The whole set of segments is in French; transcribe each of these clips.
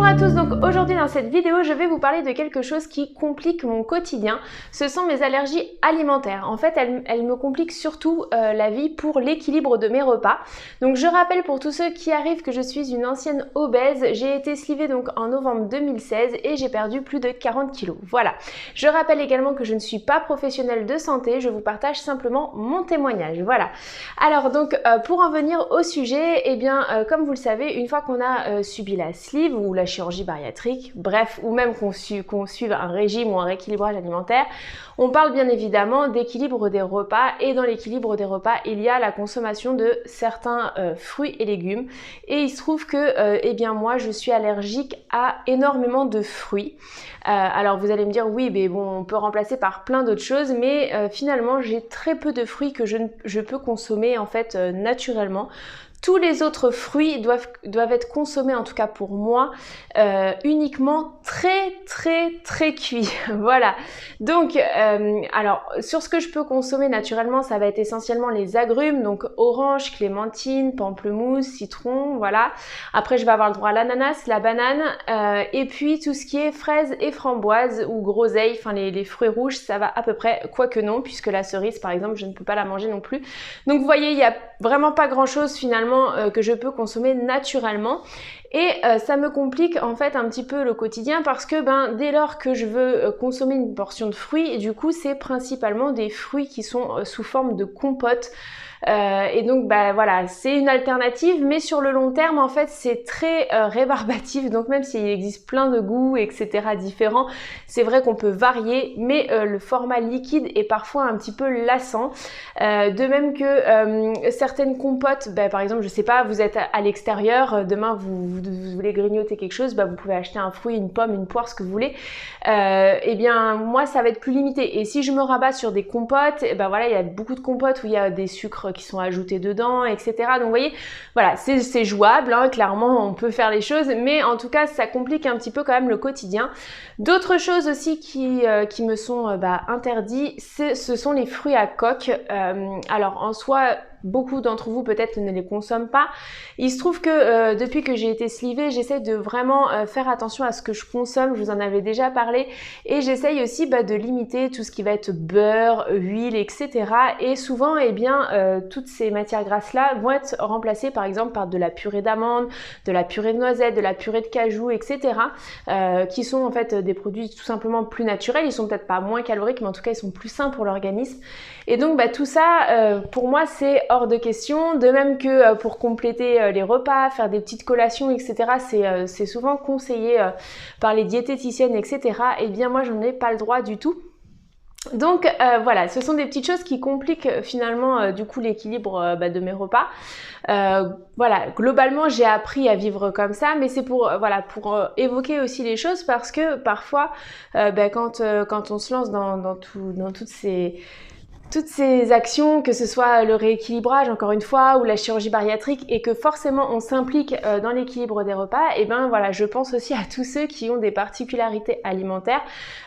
Bonjour à tous, donc aujourd'hui dans cette vidéo je vais vous parler de quelque chose qui complique mon quotidien. Ce sont mes allergies alimentaires. En fait elles me compliquent surtout la vie pour l'équilibre de mes repas. Donc je rappelle pour tous ceux qui arrivent que je suis une ancienne obèse. J'ai été slivée donc en novembre 2016 et j'ai perdu plus de 40 kilos. Voilà. Je rappelle également que je ne suis pas professionnelle de santé, je vous partage simplement mon témoignage. Voilà. Alors donc pour en venir au sujet, eh bien comme vous le savez, une fois qu'on a subi la sleeve ou la chirurgie bariatrique, bref, ou même qu'on suive un régime ou un rééquilibrage alimentaire, on parle bien évidemment d'équilibre des repas, et dans l'équilibre des repas, il y a la consommation de certains fruits et légumes, et il se trouve que eh bien moi je suis allergique à énormément de fruits. Alors vous allez me dire oui, mais bon, on peut remplacer par plein d'autres choses, mais finalement j'ai très peu de fruits que je peux consommer en fait naturellement. Tous les autres fruits doivent être consommés, en tout cas pour moi, uniquement très cuits. Voilà. Donc, alors, sur ce que je peux consommer naturellement, ça va être essentiellement les agrumes, donc orange, clémentine, pamplemousse, citron, voilà. Après, je vais avoir le droit à l'ananas, la banane, et puis tout ce qui est fraises et framboises ou groseilles, enfin les fruits rouges, ça va à peu près, quoique non, puisque la cerise, par exemple, je ne peux pas la manger non plus. Donc, vous voyez, il n'y a vraiment pas grand-chose finalement que je peux consommer naturellement, et ça me complique en fait un petit peu le quotidien parce que dès lors que je veux consommer une portion de fruits, du coup c'est principalement des fruits qui sont sous forme de compote. Et donc voilà, c'est une alternative, mais sur le long terme en fait c'est très rébarbatif, donc même s'il existe plein de goûts etc différents, c'est vrai qu'on peut varier, mais le format liquide est parfois un petit peu lassant, de même que certaines compotes, par exemple je sais pas, vous êtes à l'extérieur, demain vous voulez grignoter quelque chose, vous pouvez acheter un fruit, une pomme, une poire, ce que vous voulez, et bien moi ça va être plus limité, et si je me rabats sur des compotes, voilà, il y a beaucoup de compotes où il y a des sucres qui sont ajoutés dedans, etc. Donc vous voyez, voilà, c'est jouable, hein, clairement on peut faire les choses, mais en tout cas ça complique un petit peu quand même le quotidien. D'autres choses aussi qui me sont interdits, ce sont les fruits à coque. Alors en soi, beaucoup d'entre vous peut-être ne les consomment pas. Il se trouve que depuis que j'ai été slivée, j'essaie de vraiment faire attention à ce que je consomme, je vous en avais déjà parlé, et j'essaye aussi de limiter tout ce qui va être beurre, huile, etc. Et souvent, eh bien, toutes ces matières grasses-là vont être remplacées par exemple par de la purée d'amandes, de la purée de noisettes, de la purée de cajou, etc. Qui sont en fait des produits tout simplement plus naturels. Ils sont peut-être pas moins caloriques, mais en tout cas ils sont plus sains pour l'organisme. Et donc tout ça, pour moi, c'est hors de question. De même que pour compléter les repas, faire des petites collations, etc. C'est souvent conseillé par les diététiciennes, etc. Et bien moi, j'en ai pas le droit du tout. Donc voilà, ce sont des petites choses qui compliquent finalement du coup l'équilibre de mes repas. Voilà, globalement j'ai appris à vivre comme ça, mais c'est pour évoquer aussi les choses, parce que parfois quand on se lance dans toutes ces actions, que ce soit le rééquilibrage encore une fois ou la chirurgie bariatrique, et que forcément on s'implique dans l'équilibre des repas, et voilà, je pense aussi à tous ceux qui ont des particularités alimentaires,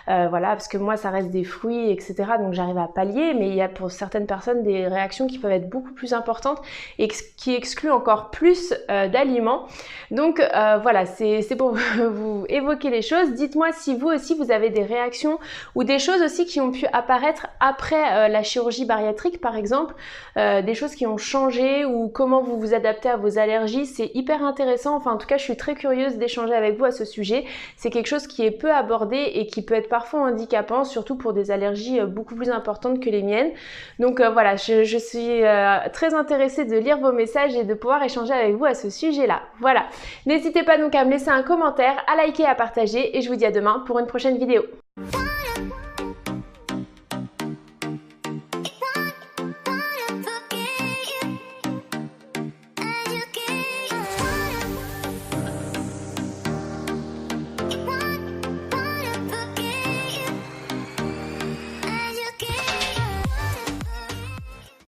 voilà, parce que moi ça reste des fruits etc, donc j'arrive à pallier, mais il y a pour certaines personnes des réactions qui peuvent être beaucoup plus importantes et qui excluent encore plus d'aliments. Donc voilà, c'est pour vous évoquer les choses. Dites-moi si vous aussi vous avez des réactions ou des choses aussi qui ont pu apparaître après la chirurgie bariatrique par exemple, des choses qui ont changé, ou comment vous vous adaptez à vos allergies. C'est hyper intéressant, enfin en tout cas je suis très curieuse d'échanger avec vous à ce sujet. C'est quelque chose qui est peu abordé et qui peut être parfois handicapant, surtout pour des allergies beaucoup plus importantes que les miennes. Donc voilà, je suis très intéressée de lire vos messages et de pouvoir échanger avec vous à ce sujet-là. Voilà, n'hésitez pas donc à me laisser un commentaire, à liker, à partager, et je vous dis à demain pour une prochaine vidéo.